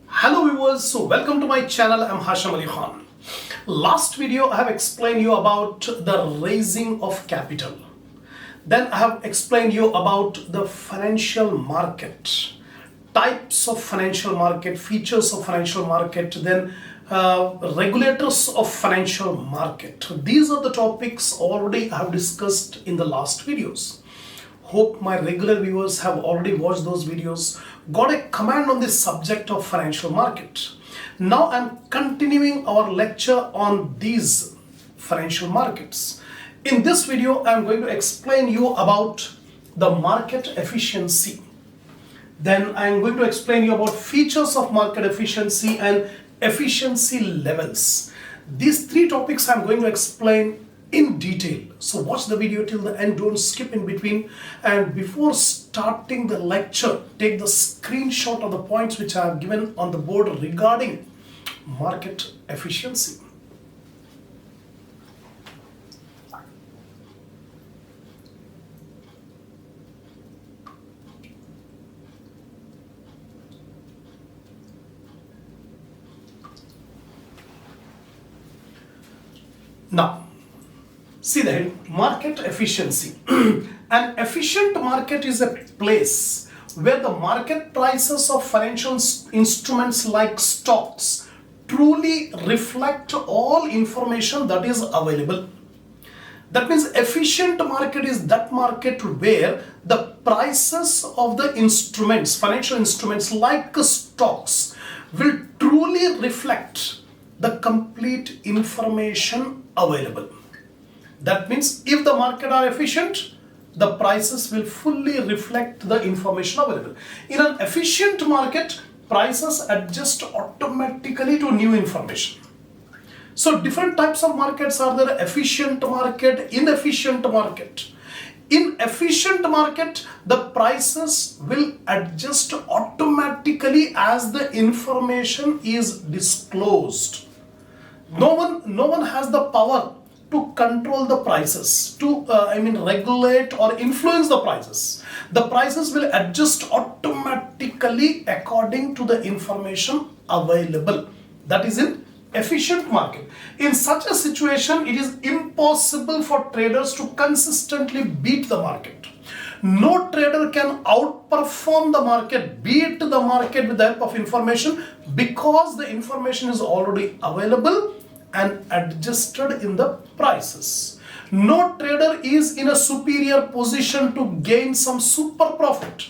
Hello viewers, so welcome to my channel. I'm Hasham Ali Khan. Last video I have explained you about the raising of capital. Then I have explained you about the financial market, types of financial market, features of financial market, then regulators of financial market. These are the topics already I have discussed in the last videos. Hope my regular viewers have already watched those videos, got a command on this subject of financial market. Now I'm continuing our lecture on these financial markets. In this video, I'm going to explain you about the market efficiency. Then I'm going to explain you about features of market efficiency and efficiency levels. These three topics I'm going to explain in detail. So watch the video till the end, don't skip in between. And before starting the lecture, take the screenshot of the points which I have given on the board regarding market efficiency. Now, see the heading, market efficiency. An efficient market is a place where the market prices of financial instruments like stocks truly reflect all information that is available. That means efficient market is that market where the prices of the instruments, financial instruments like stocks, will truly reflect the complete information available. That means if the market are efficient, the prices will fully reflect the information available. In an efficient market, prices adjust automatically to new information. So different types of markets are there: efficient market, inefficient market. In efficient market, the prices will adjust automatically as the information is disclosed. No one has the power to control the prices, to regulate or influence the prices. The prices will adjust automatically according to the information available. That is in efficient market. In such a situation, it is impossible for traders to consistently beat the market. No trader can outperform the market, beat the market with the help of information, because the information is already available and adjusted in the prices. No trader is in a superior position to gain some super profit.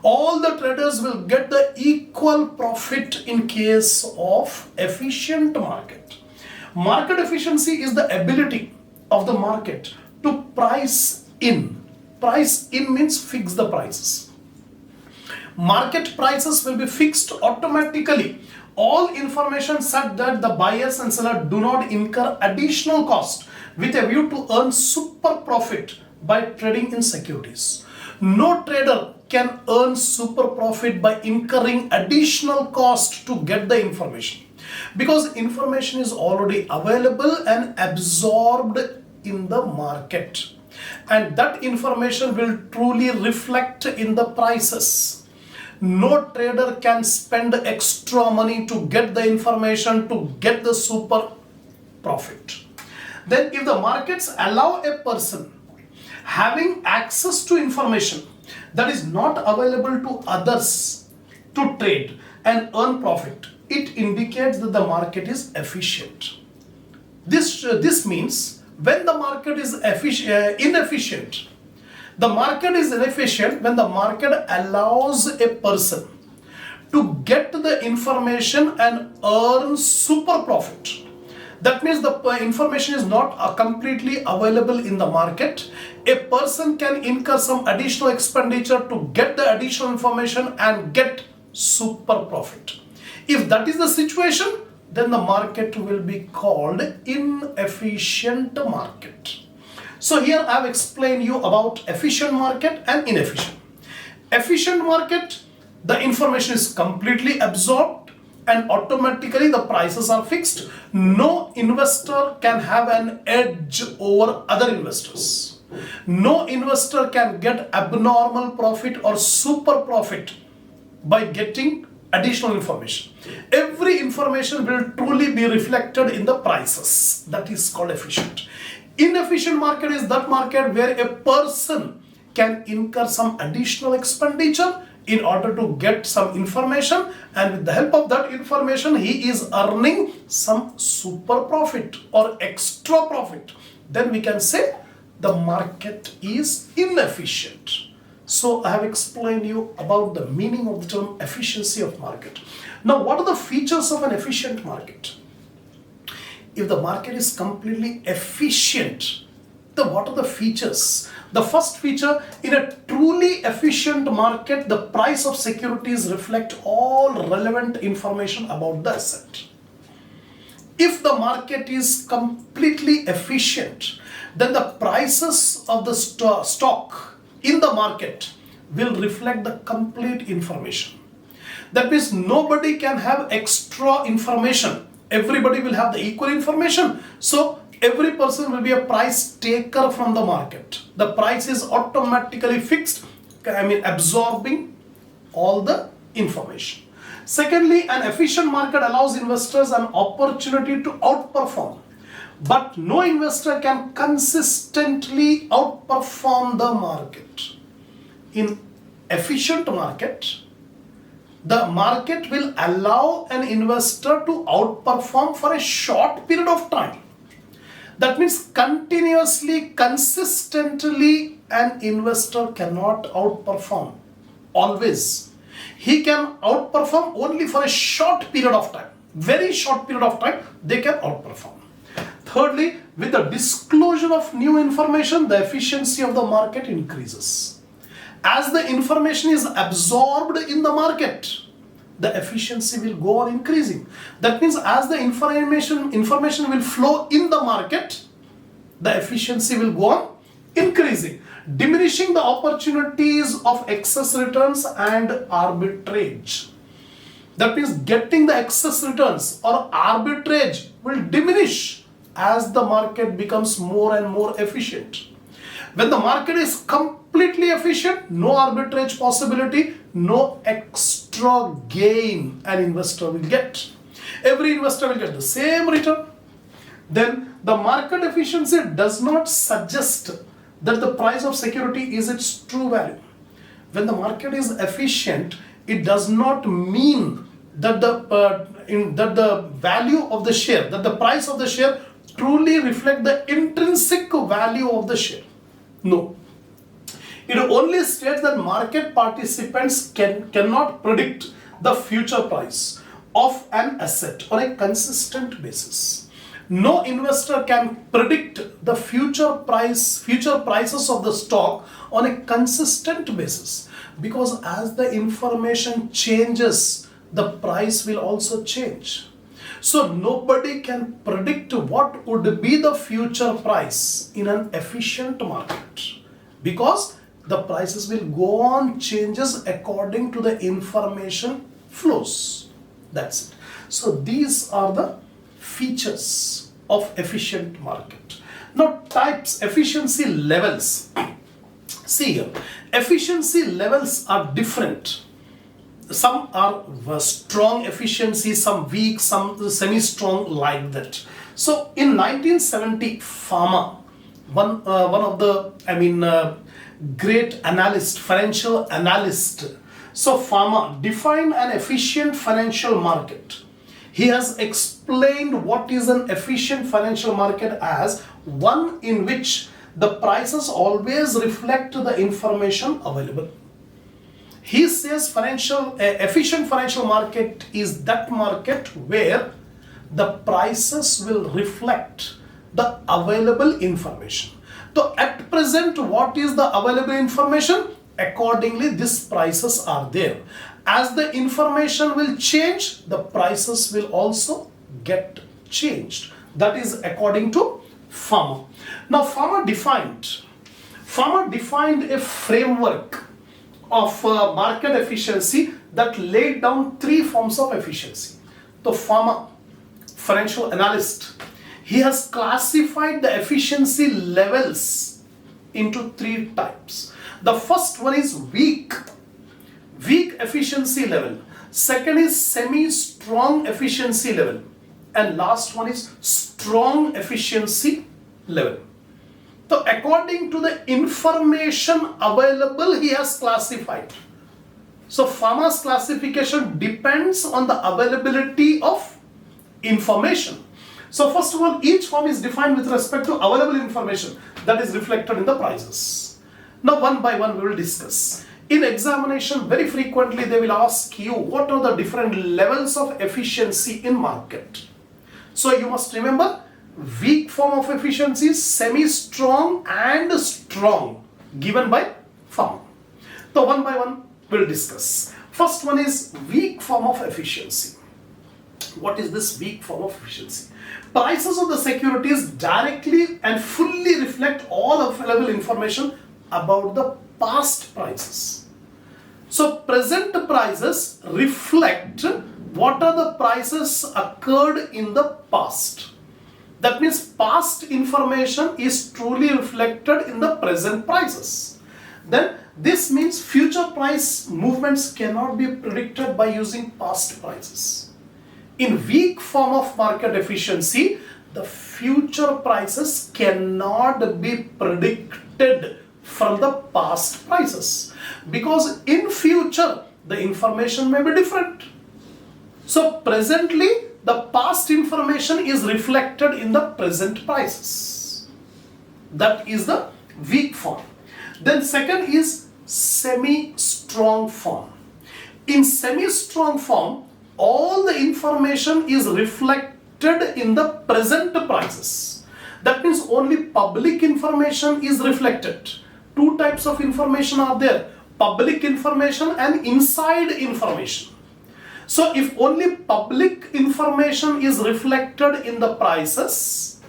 All the traders will get the equal profit in case of efficient market. Market efficiency is the ability of the market to price in. Price in means fix the prices. Market prices will be fixed automatically. All information such that the buyers and sellers do not incur additional cost with a view to earn super profit by trading in securities. No trader can earn super profit by incurring additional cost to get the information, because information is already available and absorbed in the market, and that information will truly reflect in the prices. No trader can spend extra money to get the information to get the super profit. Then if the markets allow a person having access to information that is not available to others to trade and earn profit, it indicates that the market is efficient. This means when the market is inefficient, the market is inefficient when the market allows a person to get the information and earn super profit. That means the information is not completely available in the market. A person can incur some additional expenditure to get the additional information and get super profit. If that is the situation, then the market will be called inefficient market. So here I have explained you about efficient market and inefficient. Efficient market, the information is completely absorbed and automatically the prices are fixed. No investor can have an edge over other investors. No investor can get abnormal profit or super profit by getting additional information. Every information will truly be reflected in the prices. That is called efficient. Inefficient market is that market where a person can incur some additional expenditure in order to get some information, and with the help of that information he is earning some super profit or extra profit. Then we can say the market is inefficient. So I have explained you about the meaning of the term efficiency of market. Now, what are the features of an efficient market? If the market is completely efficient, then what are the features? The first feature, in a truly efficient market, the price of securities reflect all relevant information about the asset. If the market is completely efficient, then the prices of the stock in the market will reflect the complete information. That means nobody can have extra information. Everybody will have the equal information. So every person will be a price taker from the market. The price is automatically fixed, absorbing all the information. Secondly, an efficient market allows investors an opportunity to outperform. But no investor can consistently outperform the market. In efficient market, the market will allow an investor to outperform for a short period of time. That means continuously, consistently, an investor cannot outperform always. He can outperform only for a short period of time. Very short period of time, they can outperform. Thirdly, with the disclosure of new information, the efficiency of the market increases. As the information is absorbed in the market, the efficiency will go on increasing. That means as the information will flow in the market, the efficiency will go on increasing, diminishing the opportunities of excess returns and arbitrage. That means getting the excess returns or arbitrage will diminish as the market becomes more and more efficient. When the market is completely efficient, no arbitrage possibility, no extra gain an investor will get. Every investor will get the same return. Then the market efficiency does not suggest that the price of security is its true value. When the market is efficient, it does not mean that the value of the share, that the price of the share truly reflect the intrinsic value of the share. No. It only states that market participants cannot predict the future price of an asset on a consistent basis. No investor can predict the future prices of the stock on a consistent basis, because as the information changes, the price will also change. So nobody can predict what would be the future price in an efficient market, because the prices will go on changes according to the information flows. That's it. So these are the features of efficient market. Now types, efficiency levels. See here, efficiency levels are different. Some are strong efficiency, some weak, some semi-strong, like that. So in 1970, Pharma, one of the great analyst, financial analyst. So Pharma defined an efficient financial market. He has explained what is an efficient financial market as one in which the prices always reflect the information available. He says efficient financial market is that market where the prices will reflect the available information. So at present, what is the available information? Accordingly, these prices are there. As the information will change, the prices will also get changed. That is according to Pharma. Now Pharma defined a framework of market efficiency that laid down three forms of efficiency. The Pharma, financial analyst, he has classified the efficiency levels into three types. The first one is weak efficiency level. Second is semi-strong efficiency level. And last one is strong efficiency level. So according to the information available, he has classified. So Fama's classification depends on the availability of information. So first of all, each firm is defined with respect to available information that is reflected in the prices. Now one by one we will discuss. In examination, very frequently they will ask you what are the different levels of efficiency in market. So you must remember, weak form of efficiency is semi-strong and strong given by firm. So one by one we will discuss. First one is weak form of efficiency. What is this weak form of efficiency? Prices of the securities directly and fully reflect all available information about the past prices. So present prices reflect what are the prices occurred in the past. That means past information is truly reflected in the present prices. Then this means future price movements cannot be predicted by using past prices. In weak form of market efficiency, the future prices cannot be predicted from the past prices, because in future the information may be different. So presently the past information is reflected in the present prices. That is the weak form. Then second is semi-strong form. In semi-strong form, all the information is reflected in the present prices. That means only public information is reflected. Two types of information are there: public information and inside information. So if only public information is reflected in the prices,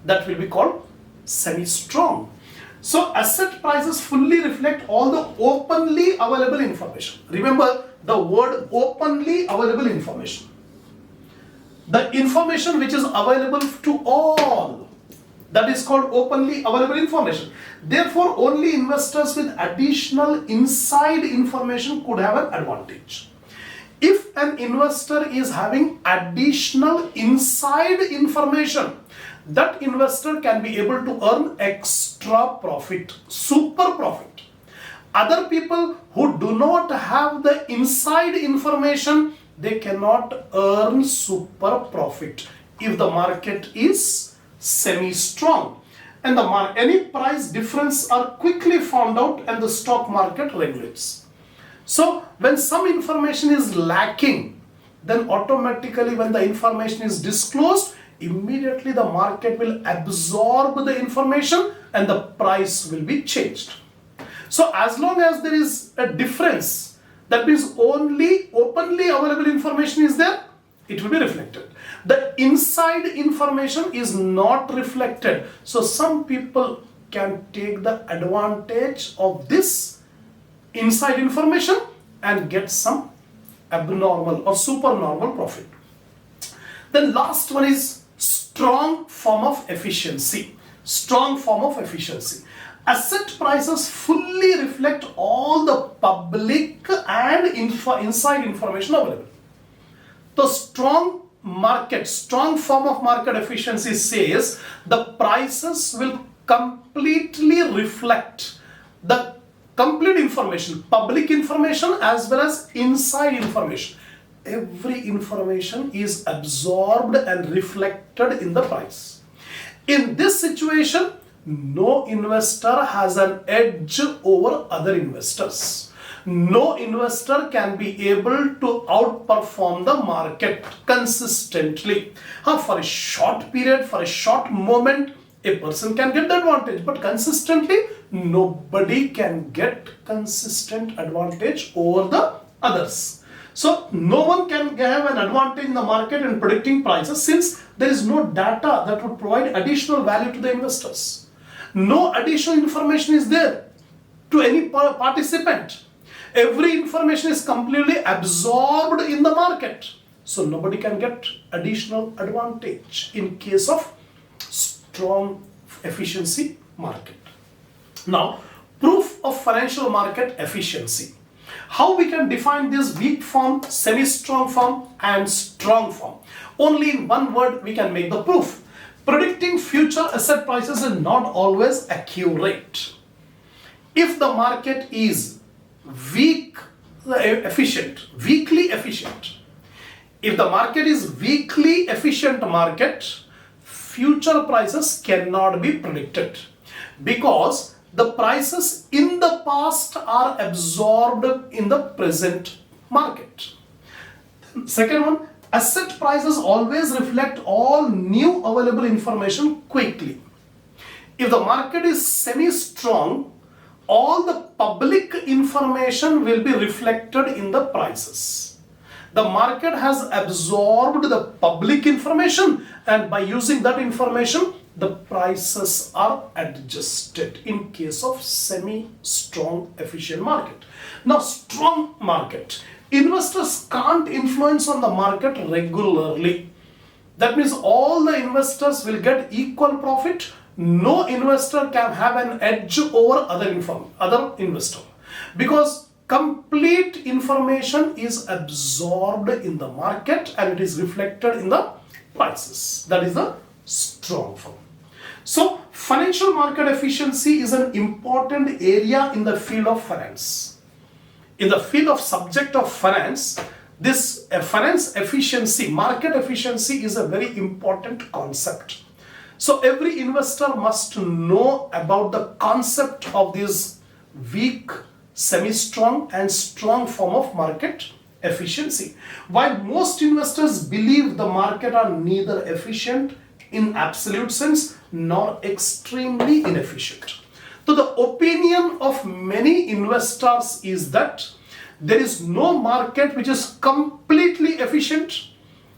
that will be called semi-strong. So asset prices fully reflect all the openly available information. Remember the word openly available information. The information which is available to all, that is called openly available information. Therefore, only investors with additional inside information could have an advantage. If an investor is having additional inside information, that investor can be able to earn extra profit, super profit. Other people who do not have the inside information, they cannot earn super profit if the market is semi-strong. And any price difference are quickly found out and the stock market regulates. So when some information is lacking, then automatically when the information is disclosed, immediately the market will absorb the information and the price will be changed. So as long as there is a difference, that means only openly available information is there, it will be reflected. The inside information is not reflected. So some people can take the advantage of this inside information and get some abnormal or supernormal profit. Then last one is strong form of efficiency. Strong form of efficiency. Asset prices fully reflect all the public and inside information available. The strong form of market efficiency says the prices will completely reflect the complete information, public information as well as inside information. Every information is absorbed and reflected in the price. In this situation, no investor has an edge over other investors. No investor can be able to outperform the market consistently. For a short period, for a short moment, a person can get the advantage, but consistently, nobody can get consistent advantage over the others. So no one can have an advantage in the market in predicting prices, since there is no data that would provide additional value to the investors. No additional information is there to any participant. Every information is completely absorbed in the market. So nobody can get additional advantage in case of strong efficiency market. Now, proof of financial market efficiency. How we can define this weak form, semi-strong form and strong form? Only in one word we can make the proof. Predicting future asset prices is not always accurate. If the market is weakly efficient, if the market is weakly efficient market, future prices cannot be predicted because the prices in the past are absorbed in the present market. Second one, asset prices always reflect all new available information quickly. If the market is semi-strong, all the public information will be reflected in the prices. The market has absorbed the public information, and by using that information, the prices are adjusted in case of semi-strong efficient market. Now, strong market, investors can't influence on the market regularly. That means all the investors will get equal profit. No investor can have an edge over other investor because complete information is absorbed in the market and it is reflected in the prices. That is the strong form. So, financial market efficiency is an important area in the field of finance. In the field of subject of finance, this finance efficiency, market efficiency is a very important concept. So every investor must know about the concept of this weak, semi-strong and strong form of market efficiency. While most investors believe the market are neither efficient in absolute sense nor extremely inefficient. So the opinion of many investors is that there is no market which is completely efficient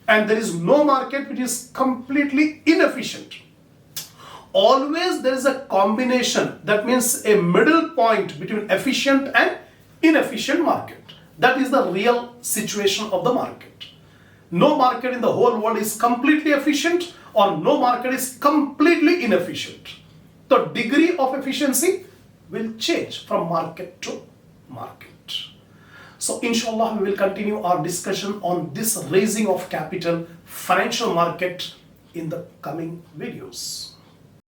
and there is no market which is completely inefficient. Always there is a combination, that means a middle point between efficient and inefficient market. That is the real situation of the market. No market in the whole world is completely efficient or no market is completely inefficient. The degree of efficiency will change from market to market. So inshallah we will continue our discussion on this raising of capital financial market in the coming videos.